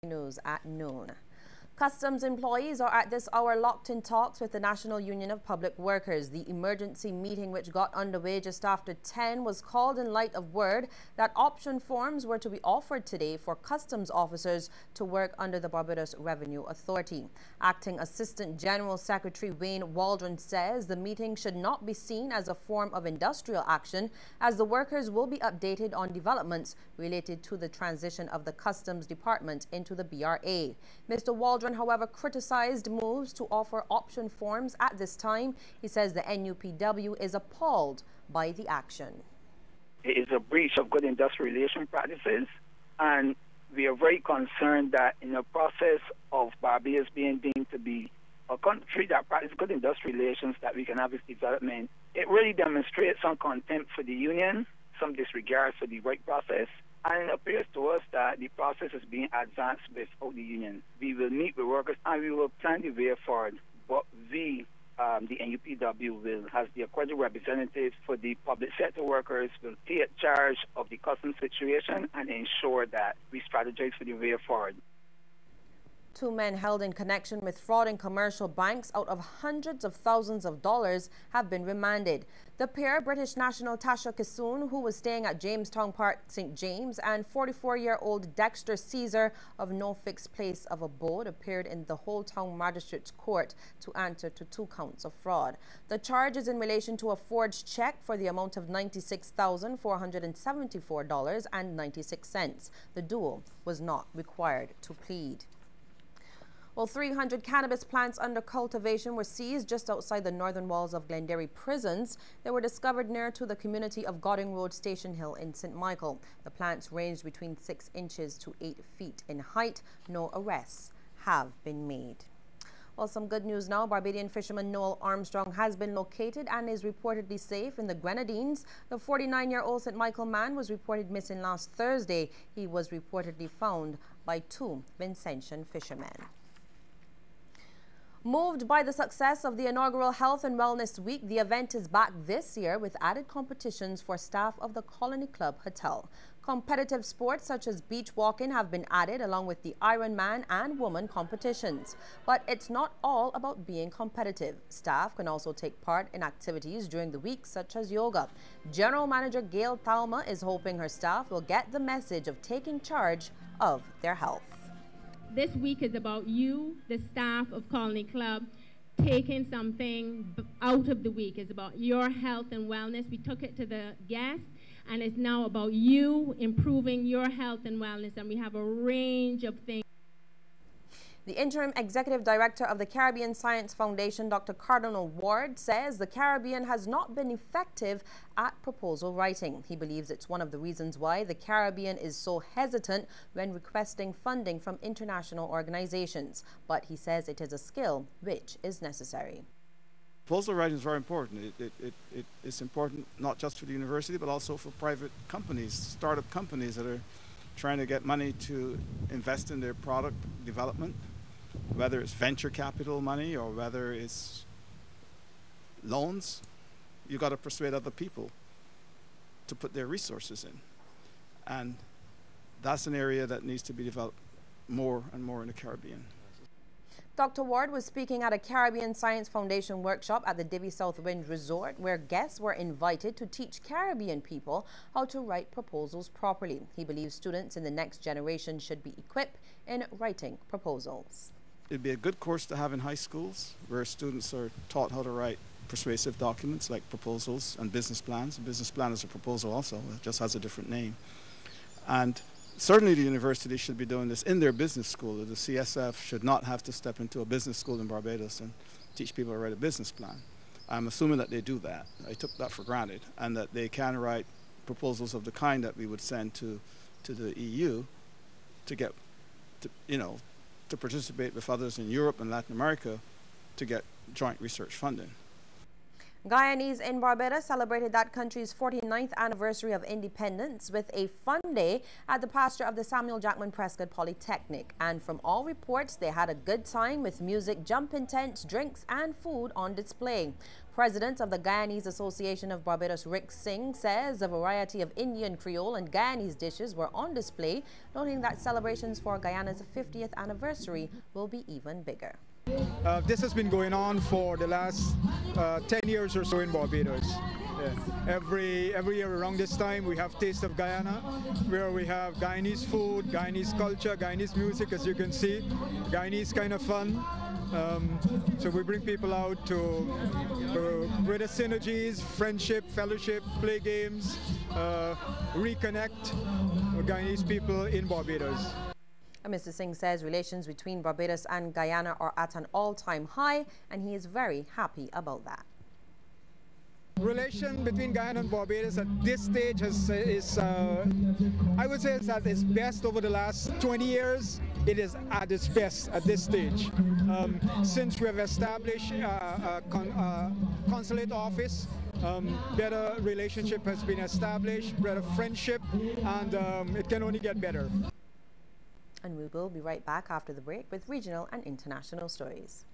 News at noon. Customs employees are at this hour locked in talks with the National Union of Public Workers. The emergency meeting, which got underway just after 10, was called in light of word that option forms were to be offered today for customs officers to work under the Barbados Revenue Authority. Acting Assistant General Secretary Wayne Waldron says the meeting should not be seen as a form of industrial action, as the workers will be updated on developments related to the transition of the Customs Department into the BRA. Mr. Waldron, however, criticized moves to offer option forms at this time. He says the NUPW is appalled by the action. It is a breach of good industrial relation practices, and we are very concerned that in the process of Barbados being deemed to be a country that practices good industrial relations, that we can have its development, it really demonstrates some contempt for the union, some disregard for the right process. And it appears to us that the process is being advanced without the union. We will meet with workers and we will plan the way forward. But we, the NUPW, will, as the accredited representatives for the public sector workers, will take charge of the customs situation and ensure that we strategize for the way forward. 2 men held in connection with fraud in commercial banks out of hundreds of thousands of dollars have been remanded. The pair, British national Tasha Kissoon, who was staying at Jamestown Park, St. James, and 44-year-old Dexter Caesar of no fixed place of abode, appeared in the Whole Town Magistrates Court to answer to 2 counts of fraud. The charge is in relation to a forged check for the amount of $96,474.96. The duo was not required to plead. Well, 300 cannabis plants under cultivation were seized just outside the northern walls of Glenderry prisons. They were discovered near to the community of Godding Road Station Hill in St. Michael. The plants ranged between 6 inches to 8 feet in height. No arrests have been made. Well, some good news now. Barbadian fisherman Noel Armstrong has been located and is reportedly safe in the Grenadines. The 49-year-old St. Michael man was reported missing last Thursday. He was reportedly found by 2 Vincentian fishermen. Moved by the success of the inaugural Health and Wellness Week, the event is back this year with added competitions for staff of the Colony Club Hotel. Competitive sports such as beach walking have been added, along with the Ironman and woman competitions. But it's not all about being competitive. Staff can also take part in activities during the week, such as yoga. General Manager Gail Thalma is hoping her staff will get the message of taking charge of their health. This week is about you, the staff of Colony Club, taking something out of the week. It's about your health and wellness. We took it to the guests, and it's now about you improving your health and wellness, and we have a range of things. The interim executive director of the Caribbean Science Foundation, Dr. Cardinal Ward, says the Caribbean has not been effective at proposal writing. He believes it's one of the reasons why the Caribbean is so hesitant when requesting funding from international organizations. But he says it is a skill which is necessary. Proposal writing is very important. It's important not just for the university, but also for private companies, startup companies that are trying to get money to invest in their product development, whether it's venture capital money or whether it's loans. You got to persuade other people to put their resources in. And that's an area that needs to be developed more and more in the Caribbean. Dr. Ward was speaking at a Caribbean Science Foundation workshop at the Divi South Wind Resort, where guests were invited to teach Caribbean people how to write proposals properly. He believes students in the next generation should be equipped in writing proposals. It'd be a good course to have in high schools, where students are taught how to write persuasive documents like proposals and business plans. A business plan is a proposal also, it just has a different name. And certainly the university should be doing this in their business school. The CSF should not have to step into a business school in Barbados and teach people to write a business plan. I'm assuming that they do that. I took that for granted, and that they can write proposals of the kind that we would send to the EU to get, to participate with others in Europe and Latin America to get joint research funding. Guyanese in Barbados celebrated that country's 49th anniversary of independence with a fun day at the pasture of the Samuel Jackman Prescott Polytechnic. And from all reports, they had a good time with music, jumping tents, drinks and food on display. President of the Guyanese Association of Barbados, Rick Singh, says a variety of Indian, Creole and Guyanese dishes were on display, noting that celebrations for Guyana's 50th anniversary will be even bigger. This has been going on for the last 10 years or so in Barbados. Every year around this time we have Taste of Guyana, where we have Guyanese food, Guyanese culture, Guyanese music, as you can see, Guyanese kind of fun. So we bring people out to with the synergies, friendship, fellowship, play games, reconnect Guyanese people in Barbados. Mr. Singh says relations between Barbados and Guyana are at an all-time high, and he is very happy about that. Relation between Guyana and Barbados at this stage is I would say it's at its best over the last 20 years. It is at its best at this stage. Since we have established a consulate office, better relationship has been established, better friendship, and it can only get better. And we will be right back after the break with regional and international stories.